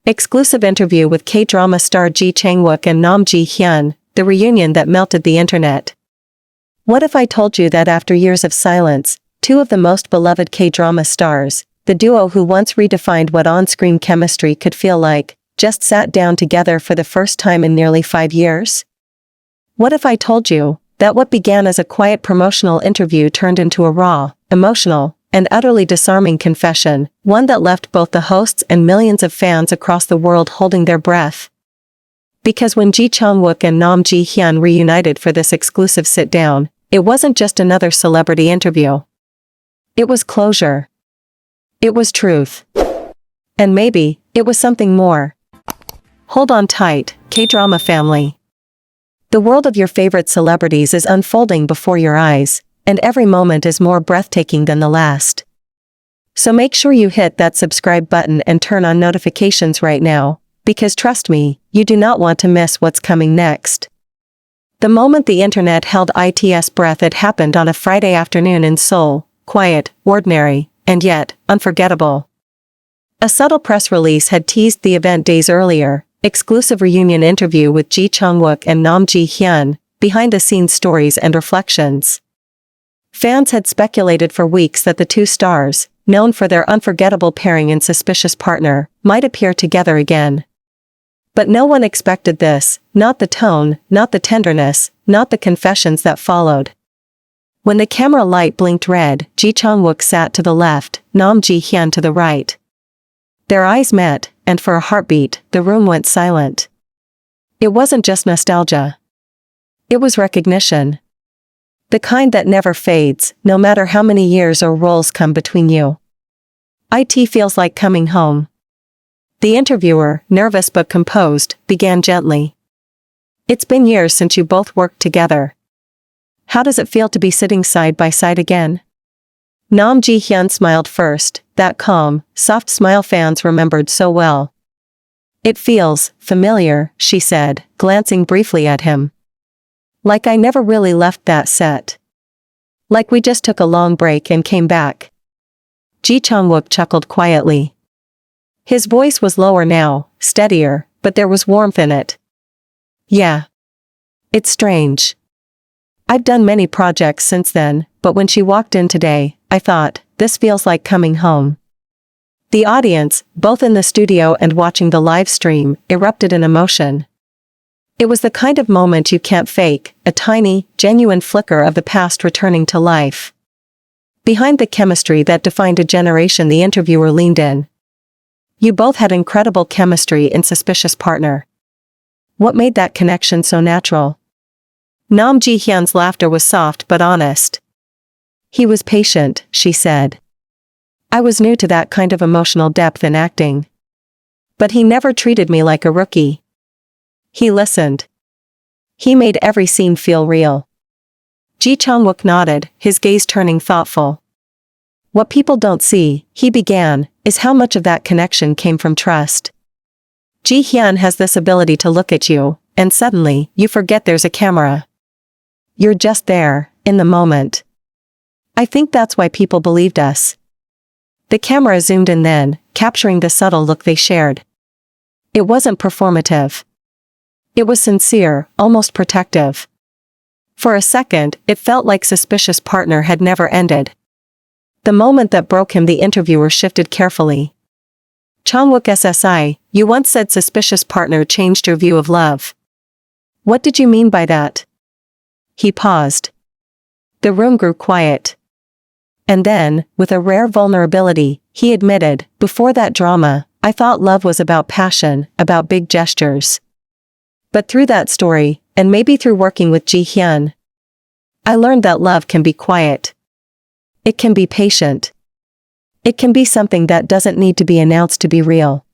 Exclusive interview with K-drama star Chang-Wook and Namjihyun, the reunion that melted the internet. What if I told you that after years of silence, two of the most beloved K-drama stars, the duo who once redefined what on-screen chemistry could feel like, just sat down together for the first time in nearly 5 years? What if I told you that what began as a quiet promotional interview turned into a raw, emotional, and utterly disarming confession, one that left both the hosts and millions of fans across the world holding their breath? Because when Jichangwook and Namjihyun reunited for this exclusive sit-down, it wasn't just another celebrity interview. It was closure. It was truth. And maybe, it was something more. Hold on tight, K-drama family. The world of your favorite celebrities is unfolding before your eyes, and every moment is more breathtaking than the last. So make sure you hit that subscribe button and turn on notifications right now, because trust me, you do not want to miss what's coming next. The moment the internet held its breath, it happened on a Friday afternoon in Seoul, quiet, ordinary, and yet, unforgettable. A subtle press release had teased the event days earlier: exclusive reunion interview with Jichangwook and Namjihyun, behind-the-scenes stories and reflections. Fans had speculated for weeks that the two stars, known for their unforgettable pairing in Suspicious Partner, might appear together again. But no one expected this, not the tone, not the tenderness, not the confessions that followed. When the camera light blinked red, Jichangwook sat to the left, Namjihyun to the right. Their eyes met, and for a heartbeat, the room went silent. It wasn't just nostalgia. It was recognition. The kind that never fades, no matter how many years or roles come between you. It feels like coming home. The interviewer, nervous but composed, began gently. It's been years since you both worked together. How does it feel to be sitting side by side again? Namjihyun smiled first, that calm, soft smile fans remembered so well. It feels familiar, she said, glancing briefly at him. Like I never really left that set. Like we just took a long break and came back. Jichangwook chuckled quietly. His voice was lower now, steadier, but there was warmth in it. Yeah. It's strange. I've done many projects since then, but when she walked in today, I thought, this feels like coming home. The audience, both in the studio and watching the live stream, erupted in emotion. It was the kind of moment you can't fake, a tiny, genuine flicker of the past returning to life. Behind the chemistry that defined a generation, the interviewer leaned in. You both had incredible chemistry in Suspicious Partner. What made that connection so natural? Namjihyun's laughter was soft but honest. He was patient, she said. I was new to that kind of emotional depth in acting. But he never treated me like a rookie. He listened. He made every scene feel real. Jichangwook nodded, his gaze turning thoughtful. What people don't see, he began, is how much of that connection came from trust. Ji-hyun has this ability to look at you, and suddenly, you forget there's a camera. You're just there, in the moment. I think that's why people believed us. The camera zoomed in then, capturing the subtle look they shared. It wasn't performative. It was sincere, almost protective. For a second, it felt like Suspicious Partner had never ended. The moment that broke him, the interviewer shifted carefully. Chang-Wook SSI, you once said Suspicious Partner changed your view of love. What did you mean by that? He paused. The room grew quiet. And then, with a rare vulnerability, he admitted, before that drama, I thought love was about passion, about big gestures. But through that story, and maybe through working with Ji-hyun, I learned that love can be quiet. It can be patient. It can be something that doesn't need to be announced to be real.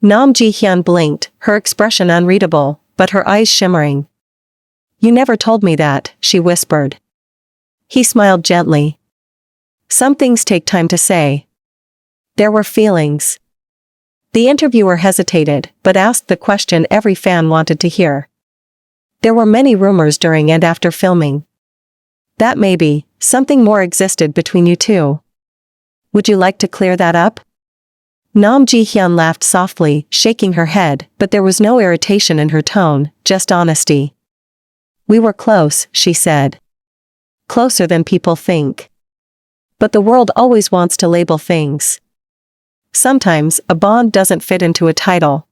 Namjihyun blinked, her expression unreadable, but her eyes shimmering. You never told me that, she whispered. He smiled gently. Some things take time to say. There were feelings. The interviewer hesitated, but asked the question every fan wanted to hear. There were many rumors during and after filming. That maybe, something more existed between you two. Would you like to clear that up? Namjihyun laughed softly, shaking her head, but there was no irritation in her tone, just honesty. We were close, she said. Closer than people think. But the world always wants to label things. Sometimes, a bond doesn't fit into a title.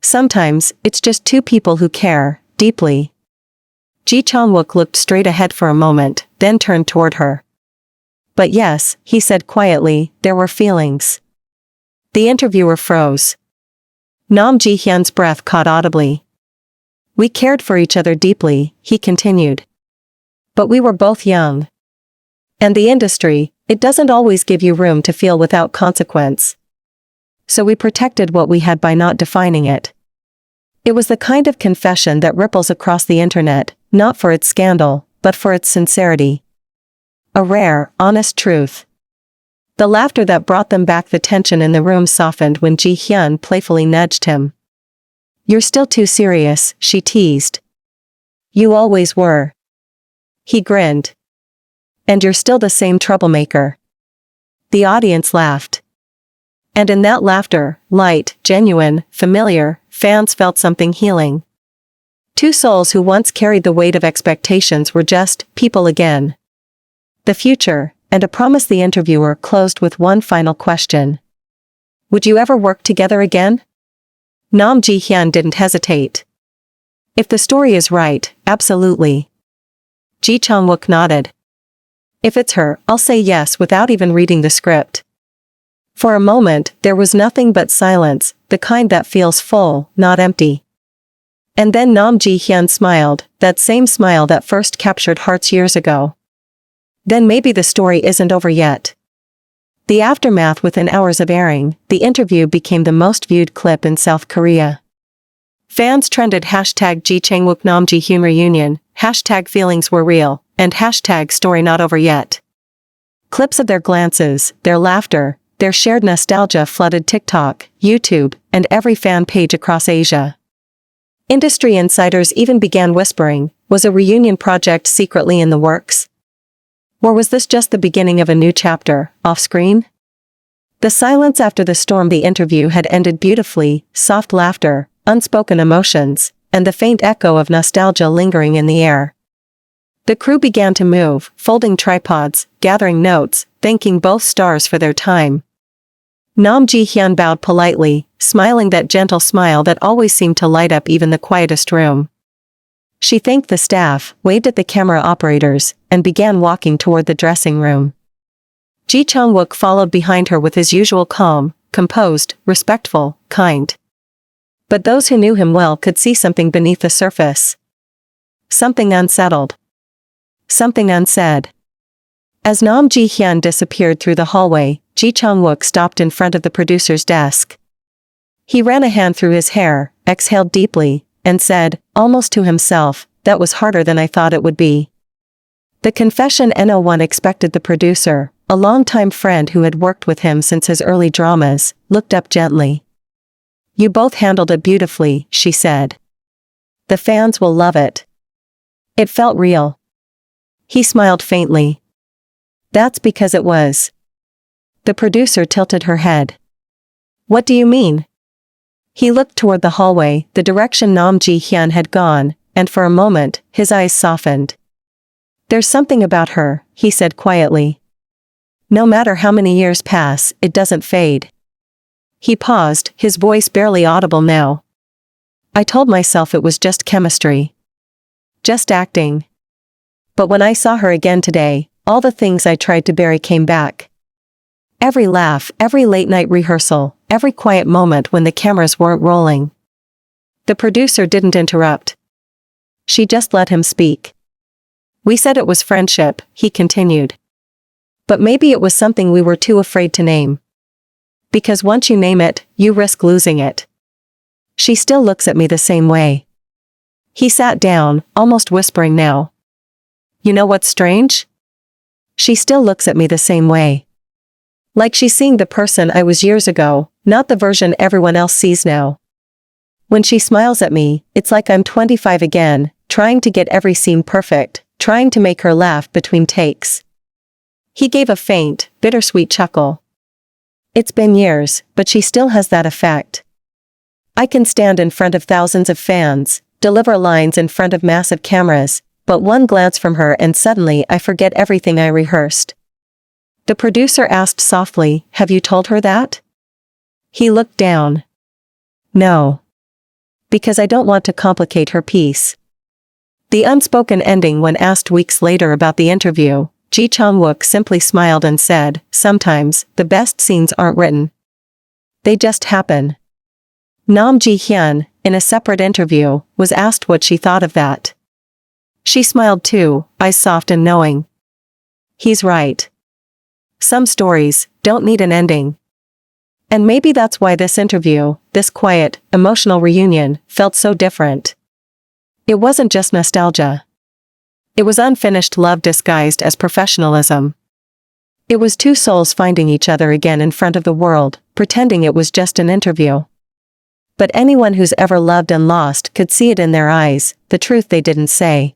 Sometimes, it's just two people who care, deeply. Jichangwook looked straight ahead for a moment, then turned toward her. But yes, he said quietly, there were feelings. The interviewer froze. Namjihyun's breath caught audibly. We cared for each other deeply, he continued. But we were both young. And the industry, it doesn't always give you room to feel without consequence. So we protected what we had by not defining it. It was the kind of confession that ripples across the internet, not for its scandal, but for its sincerity. A rare, honest truth. The laughter that brought them back, the tension in the room softened when Ji-hyun playfully nudged him. You're still too serious, she teased. You always were. He grinned. And you're still the same troublemaker. The audience laughed. And in that laughter, light, genuine, familiar, fans felt something healing. Two souls who once carried the weight of expectations were just people again. The future, and a promise. The interviewer closed with one final question. Would you ever work together again? Namjihyun didn't hesitate. If the story is right, absolutely. Jichangwook nodded. If it's her, I'll say yes without even reading the script. For a moment, there was nothing but silence, the kind that feels full, not empty. And then Namjihyun smiled, that same smile that first captured hearts years ago. Then maybe the story isn't over yet. The aftermath. Within hours of airing, the interview became the most viewed clip in South Korea. Fans trended #jichangwook namjihyun reunion, #feelings were real, and #story not over yet. Clips of their glances, their laughter, their shared nostalgia flooded TikTok, YouTube, and every fan page across Asia. Industry insiders even began whispering, was a reunion project secretly in the works? Or was this just the beginning of a new chapter, off-screen? The silence after the storm. The interview had ended beautifully, soft laughter, unspoken emotions, and the faint echo of nostalgia lingering in the air. The crew began to move, folding tripods, gathering notes, thanking both stars for their time. Namjihyun bowed politely, smiling that gentle smile that always seemed to light up even the quietest room. She thanked the staff, waved at the camera operators, and began walking toward the dressing room. Jichangwook followed behind her with his usual calm, composed, respectful, kind. But those who knew him well could see something beneath the surface. Something unsettled. Something unsaid. As Namjihyun disappeared through the hallway, Jichangwook stopped in front of the producer's desk. He ran a hand through his hair, exhaled deeply, and said, almost to himself, that was harder than I thought it would be. The confession. No one expected. The producer, a longtime friend who had worked with him since his early dramas, looked up gently. You both handled it beautifully, she said. The fans will love it. It felt real. He smiled faintly. That's because it was. The producer tilted her head. What do you mean? He looked toward the hallway, the direction Namjihyun had gone, and for a moment, his eyes softened. There's something about her, he said quietly. No matter how many years pass, it doesn't fade. He paused, his voice barely audible now. I told myself it was just chemistry. Just acting. But when I saw her again today, all the things I tried to bury came back. Every laugh, every late-night rehearsal, every quiet moment when the cameras weren't rolling. The producer didn't interrupt. She just let him speak. We said it was friendship, he continued. But maybe it was something we were too afraid to name. Because once you name it, you risk losing it. She still looks at me the same way. He sat down, almost whispering now. You know what's strange? She still looks at me the same way. Like she's seeing the person I was years ago, not the version everyone else sees now. When she smiles at me, it's like I'm 25 again, trying to get every scene perfect, trying to make her laugh between takes. He gave a faint, bittersweet chuckle. It's been years, but she still has that effect. I can stand in front of thousands of fans, deliver lines in front of massive cameras, but one glance from her and suddenly I forget everything I rehearsed. The producer asked softly, "Have you told her that?" He looked down. "No. Because I don't want to complicate her piece." The unspoken ending. When asked weeks later about the interview, Ji-Chang-wook simply smiled and said, "Sometimes, the best scenes aren't written. They just happen." Namjihyun, in a separate interview, was asked what she thought of that. She smiled too, eyes soft and knowing. He's right. Some stories don't need an ending. And maybe that's why this interview, this quiet, emotional reunion, felt so different. It wasn't just nostalgia. It was unfinished love disguised as professionalism. It was two souls finding each other again in front of the world, pretending it was just an interview. But anyone who's ever loved and lost could see it in their eyes, the truth they didn't say.